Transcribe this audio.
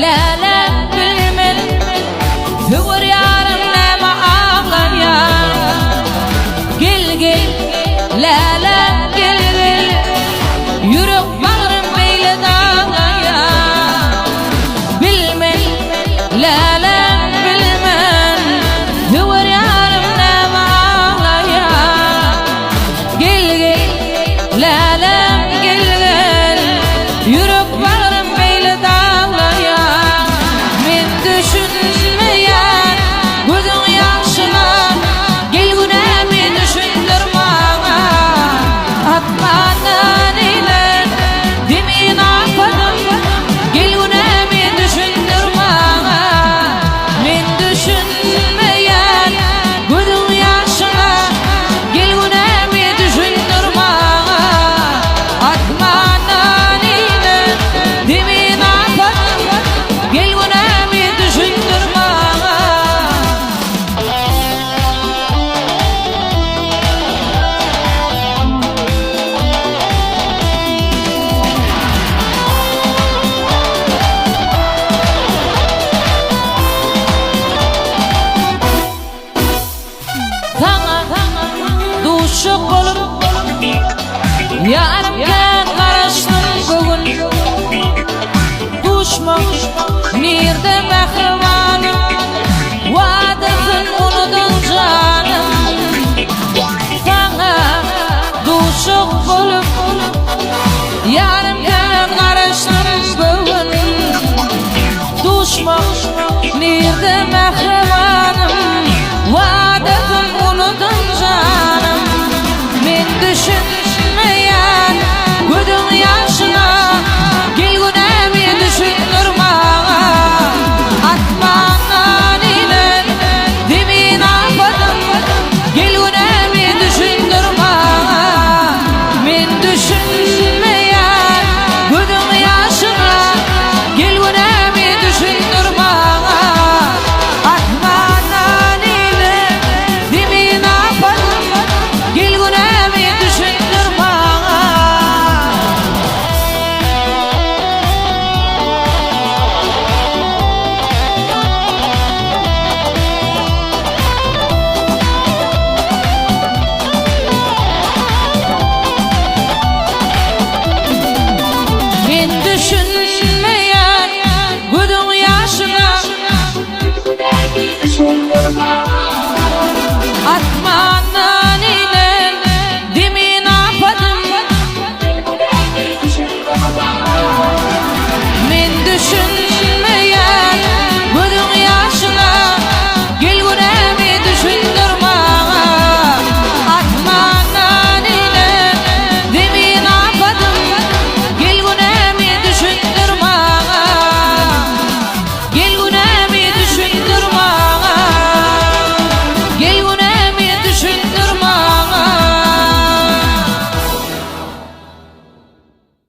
لا بالمل ثور يارمنا معايا قل لا قل يروح مغرب بيلدايا بالمل لا بالمل ثور يارمنا معايا قل لا قل يروح مغرب بيلدايا من düşünmeyen gözün yaşına gel günemi düşündürme atmadan ile demin afadım gel günemi düşündürme min düşünmeyen gözün yaşına gel günemi düşündürme atmadan ile demin afadım gel günemi düşündürme. Duşuk olup yarımken karıştım bugün Duşmamış nerede mehribanım Vadesini unudun canım Sana duşuk olup yarımken karıştım bugün Duşmamış nerede mehribanım Vadesini unudun canım men düşünmeyen gözün yaşına gel günemi düşündürme atmadan ile demin afadım gel günemi düşündürme men düşünmeyen gözün yaşına gel günemi düşündürme atmadan ile demin afadım gel günemi düşündürme. Men düşünmeyen gözün yaşına düşündürme